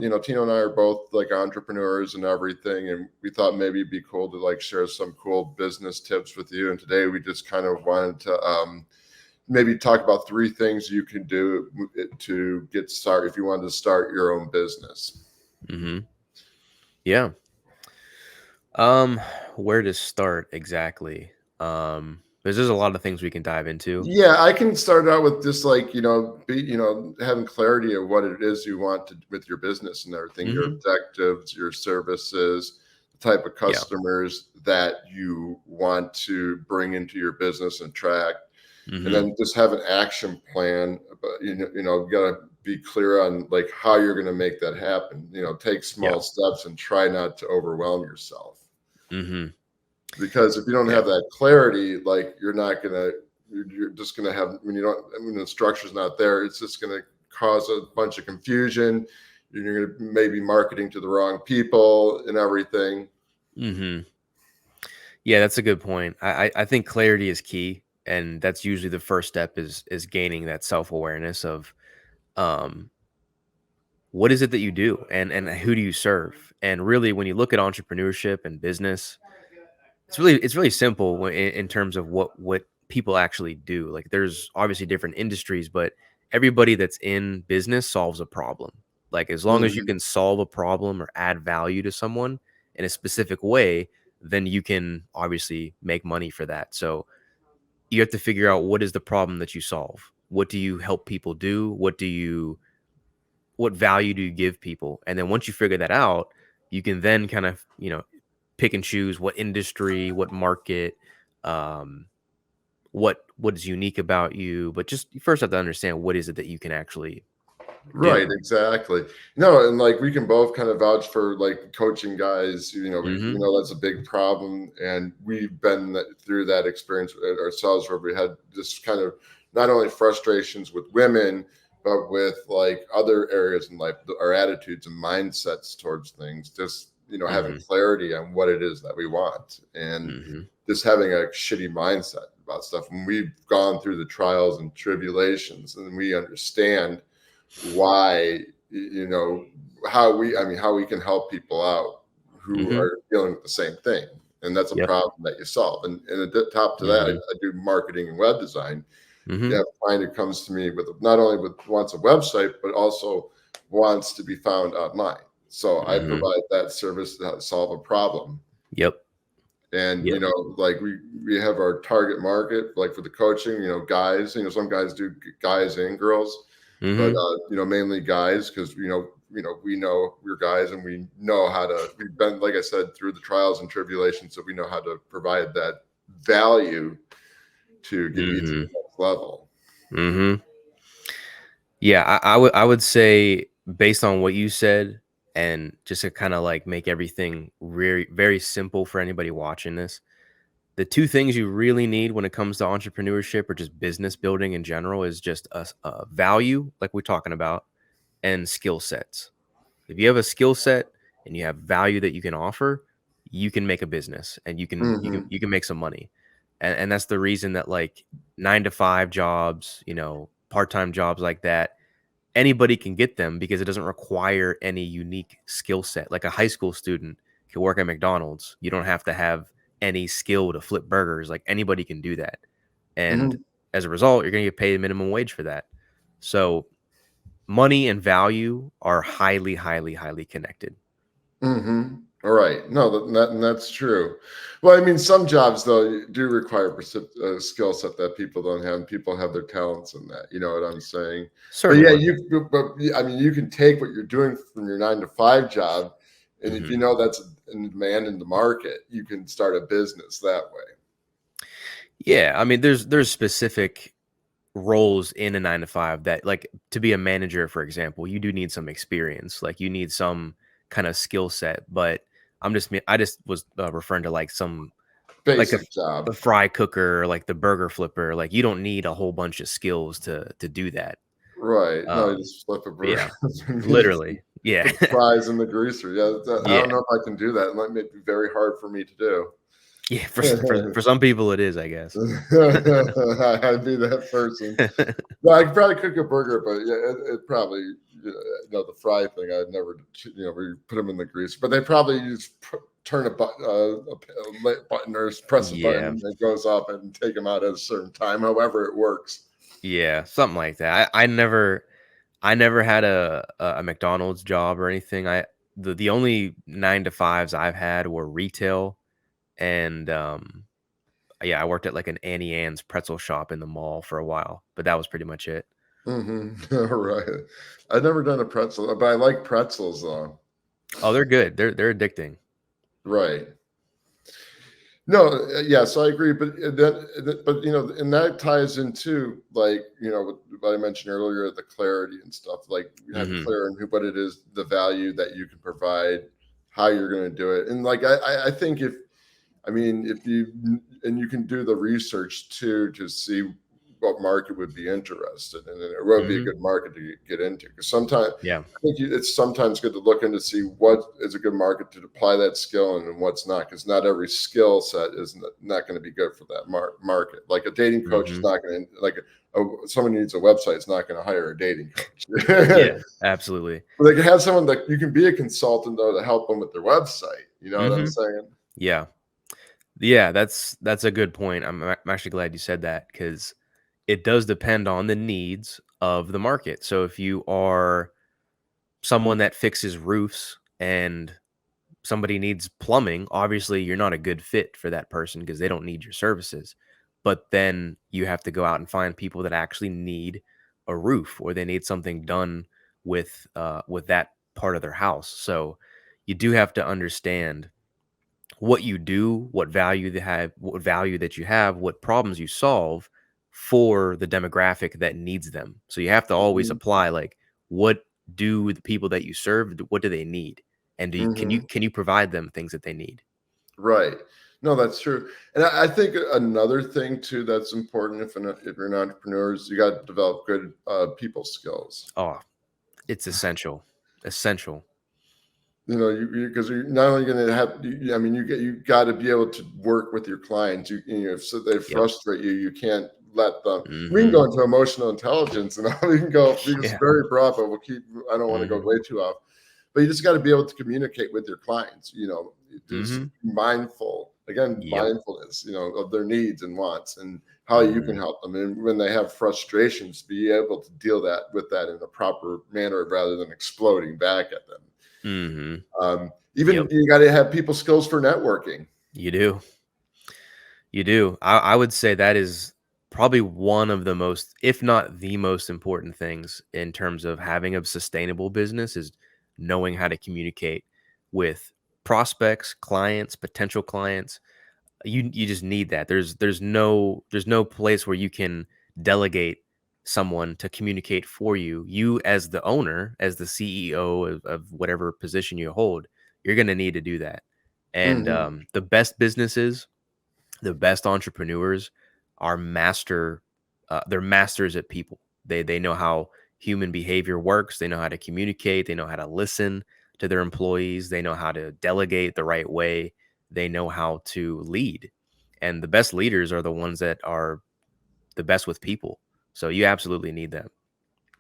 Tino and I are both like entrepreneurs and everything, and we thought maybe it'd be cool to like share some cool business tips with you. And today we just kind of wanted to maybe talk about 3 things you can do to get started if you wanted to start your own business. Yeah. Where to start exactly? Because there's a lot of things we can dive into. Yeah, I can start out with just like, having clarity of what it is you want to with your business and everything, your objectives, your services, the type of Yeah. customers that you want to bring into your business and track. And Mm-hmm. then just have an action plan. But you got to be clear on like how you're going to make that happen. Take Yeah. small steps and try not to overwhelm yourself. Mm-hmm. Because if you don't Yeah. have that clarity, like you're just gonna have when the structure's not there, it's just gonna cause a bunch of confusion. You're gonna maybe marketing to the wrong people and everything. Mm-hmm. Yeah, that's a good point. I think clarity is key, and that's usually the first step is gaining that self-awareness of um what is it that you do and who do you serve? And really when you look at entrepreneurship and business, it's really simple in terms of what people actually do. Like there's obviously different industries, but everybody that's in business solves a problem. Like as long as you Mhm. can solve a problem or add value to someone in a specific way, then you can obviously make money for that. So you have to figure out what is the problem that you solve. What do you help people do? What value do you give people? And then once you figure that out, you can then kind of, pick and choose what industry, what market, um, what is unique about you. But just you first have to understand what is it that you can actually Right, do. exactly. No, and like we can both kind of vouch for like coaching guys. We Mm-hmm. know that's a big problem, and we've been through that experience ourselves, where we had just kind of not only frustrations with women, but with like other areas in life, our attitudes and mindsets towards things. Just having Mm-hmm. clarity on what it is that we want, and Mm-hmm. just having a shitty mindset about stuff. When we've gone through the trials and tribulations, and we understand why how we can help people out who Mm-hmm. are dealing with the same thing, and that's a Yep. problem that you solve. And at the top to that, Mm-hmm. I do marketing and web design. Mm-hmm. You have a client who comes to me with not only with wants a website but also wants to be found online, so I Mm-hmm. provide that service to solve a problem. Yep. And Yep. like we have our target market, like for the coaching, guys, some guys do guys and girls, but Mm-hmm. mainly guys, because we know we're guys, and we know how to, we've been, like I said, through the trials and tribulations, so we know how to provide that value to get you to Mm-hmm. the next level. Mm-hmm. Yeah, I would say based on what you said, and just to kind of like make everything very very simple for anybody watching this, the 2 things you really need when it comes to entrepreneurship or just business building in general is just a value, like we're talking about, and skill sets. If you have a skill set and you have value that you can offer, you can make a business and Hmm. you can make some money. And that's the reason that like 9 to 5 jobs, part-time jobs like that, anybody can get them because it doesn't require any unique skill set. Like a high school student can work at McDonald's. You don't have to have any skill to flip burgers. Like anybody can do that. And Hmm. as a result, you're going to get paid minimum wage for that. So money and value are highly, highly, highly connected. Hmm. All right. No, that's true. Well, I mean, some jobs though do require a skill set that people don't have, and people have their talents in that. You know what I'm saying? But yeah, Certainly. I mean, you can take what you're doing from your 9 to 5 job, and if Hmm. you know that's in demand in the market, you can start a business that way. Yeah, I mean, there's specific roles in a 9 to 5 that, like, to be a manager, for example, you do need some experience. Like, you need some kind of skill set. But I just was referring to like some like Basic job. the fry cooker, like the burger flipper. Like, you don't need a whole bunch of skills to do that. Right. No, you Um, just flip a but burger. yeah, literally, yeah, Put the fries in the greaser. Yeah, I yeah, don't know if I can do that. It might be very hard for me to do. yeah. For some people, it is, I guess. I'd be that person. No, I could probably cook a burger, but yeah, it probably the fry thing. I'd never, we put them in the grease, but they probably turn a button, button or press a Yeah. button that goes up and take them out at a certain time. However, it works. Yeah, something like that. I never had a McDonald's job or anything. The only 9 to 5s I've had were retail and yeah, I worked at like an Annie Ann's pretzel shop in the mall for a while, but that was pretty much it. Right. I've never done a pretzel, but I like pretzels though. Oh, they're good. They're addicting. Right. No, yeah, so I agree, but but and that ties into like what I mentioned earlier, the clarity and stuff. Like you have Mhm. clear on what it is, the value that you can provide, how you're going to do it, and like I think if you can do the research too to see what market would be interested in, and it would be a Mhm. good market to get into. Because sometimes Yeah. I think it's sometimes good to look into see what is a good market to apply that skill and what's not. Because not every skill set is not going to be good for that market. Like a dating coach is Mhm. not going to someone needs a website is not going to hire a dating coach. Yeah, absolutely. They can have someone that you can be a consultant though to help them with their website. You know what I'm Mhm. saying? Yeah. Yeah, that's a good point. I'm actually glad you said that because it does depend on the needs of the market. So if you are someone that fixes roofs and somebody needs plumbing, obviously you're not a good fit for that person because they don't need your services. But then you have to go out and find people that actually need a roof or they need something done with that part of their house. So you do have to understand what you do, what value that you have, what problems you solve for the demographic that needs them. So you have to always Mhm. apply like what do the people that you serve, what do they need? And Mhm. can you provide them things that they need? Right. No, that's true. And I think another thing too that's important if you're an entrepreneur is you got to develop good people skills. Oh, it's essential. Essential. You because you're not only going to have, I mean, you got to be able to work with your clients. If so they Yep. frustrate you, you can't let them. We can Mhm. go into emotional intelligence, and we can go. It's Yeah. very broad, but we'll keep. I don't want to go Mhm. way too off. But you just got to be able to communicate with your clients. Just Mhm. mindful again, Yep. mindfulness. Of their needs and wants and how you can Mhm. help them. And when they have frustrations, be able to deal with that in a proper manner rather than exploding back at them. Mhm. Even Yep. you got to have people skills for networking. You do. You do. I would say that is probably one of the most, if not the most important things in terms of having a sustainable business is knowing how to communicate with prospects, clients, potential clients. You just need that. There's no place where you can delegate someone to communicate for you. You as the owner, as the CEO of whatever position you hold, you're going to need to do that. And Mhm. the best businesses, the best entrepreneurs are they're masters at people. They know how human behavior works, they know how to communicate, they know how to listen to their employees, they know how to delegate the right way, they know how to lead. And the best leaders are the ones that are the best with people. So you absolutely need them.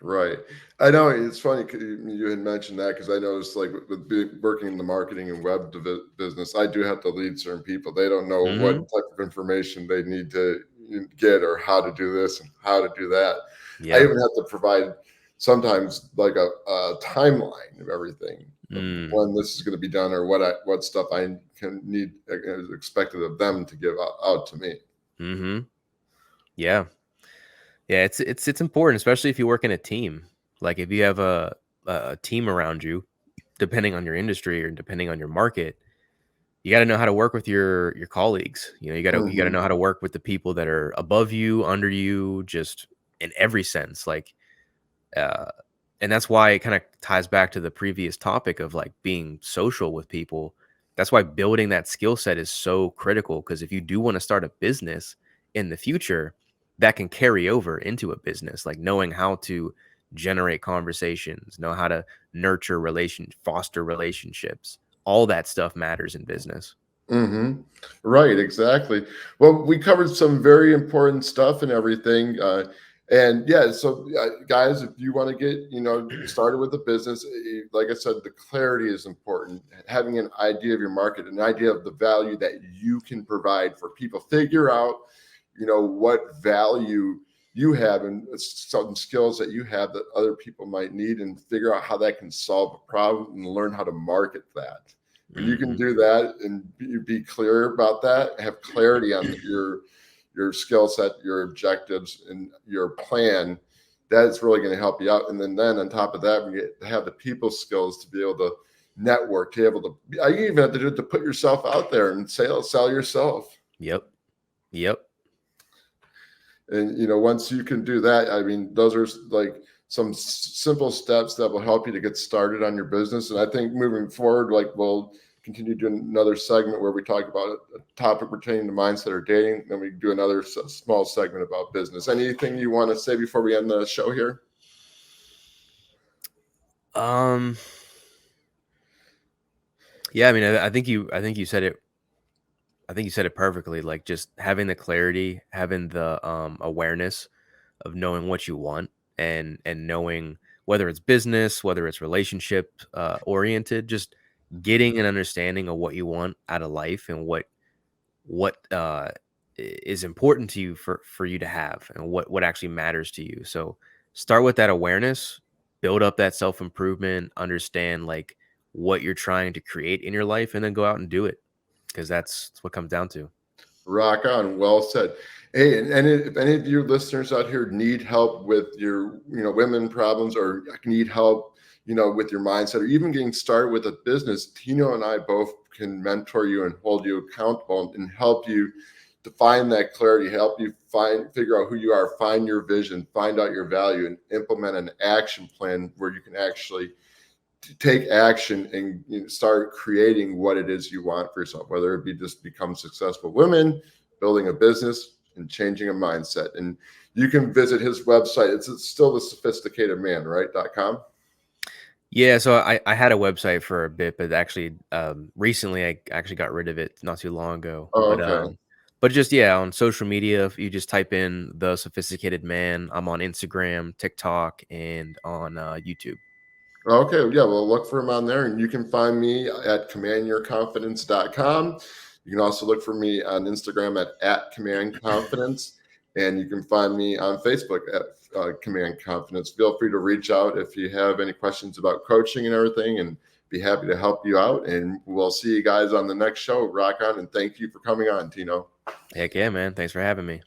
Right. I know it's funny 'cause you had mentioned that because I noticed like working in the marketing and web business, I do have to lead certain people. They don't know what Mhm. type of information they need to get or how to do this and how to do that. I Yeah. even have to provide sometimes like a timeline of everything of Mm. when this is going to be done or what stuff I can need is expected of them to give out to me. Mhm. Yeah. Yeah, it's important, especially if you work in a team. Like if you have a team around you, depending on your industry or depending on your market, you got to know how to work with your colleagues. You got to Hmm. know how to work with the people that are above you, under you, just in every sense. Like, uh, and that's why it kind of ties back to the previous topic of like being social with people. That's why building that skill set is so critical because if you do want to start a business in the future, that can carry over into a business, like knowing how to generate conversations, know how to foster relationships. All that stuff matters in business. Mhm. Right, exactly. Well, we covered some very important stuff and everything. And yeah, so guys, if you want to get, started with a business, like I said, the clarity is important. Having an idea of your market, an idea of the value that you can provide for people. Figure out, what value you have and some skills that you have that other people might need, and figure out how that can solve a problem and learn how to market that. When you can Hmm. do that and be clear about that, have clarity on your skill set, your objectives, and your plan, that's really going to help you out. And then on top of that, we get to have the people skills to be able to network, to be able to, you even have to do it to put yourself out there and sell yourself. Yep. Yep. And once you can do that, I mean, those are like some simple steps that will help you to get started on your business. And I think moving forward, like we'll continue doing another segment where we talk about a topic pertaining to mindset or dating. Then we do another small segment about business. Anything you want to say before we end the show here? Um. Yeah. I mean, I think you said it. I think you said it perfectly. Like just having the clarity, having the awareness of knowing what you want, and knowing whether it's business, whether it's relationship oriented, just getting an understanding of what you want out of life and what is important to you for you to have, and what actually matters to you. So start with that awareness, build up that self improvement, understand like what you're trying to create in your life, and then go out and do it, because that's what comes down to. Rock on. Well said. Hey, and if any of you listeners out here need help with your, women problems, or need help, with your mindset, or even getting started with a business, Tino and I both can mentor you and hold you accountable and help you to find that clarity, help you figure out who you are, find your vision, find out your value, and implement an action plan where you can actually take action and start creating what it is you want for yourself, whether it be just become successful women, building a business, and changing a mindset. And you can visit his website. It's still the sophisticated man, right? .com. Yeah, so I had a website for a bit, but actually, recently I actually got rid of it not too long ago. Oh, okay. But just yeah, on social media, if you just type in the Sophisticated Man, I'm on Instagram, TikTok, and on YouTube. Okay. Yeah. Well, look for him on there, and you can find me at commandyourconfidence.com. You can also look for me on Instagram at Command Confidence, and you can find me on Facebook at Command Confidence. Feel free to reach out if you have any questions about coaching and everything, and be happy to help you out. And we'll see you guys on the next show. Rock on, and thank you for coming on, Tino. Heck yeah, man! Thanks for having me.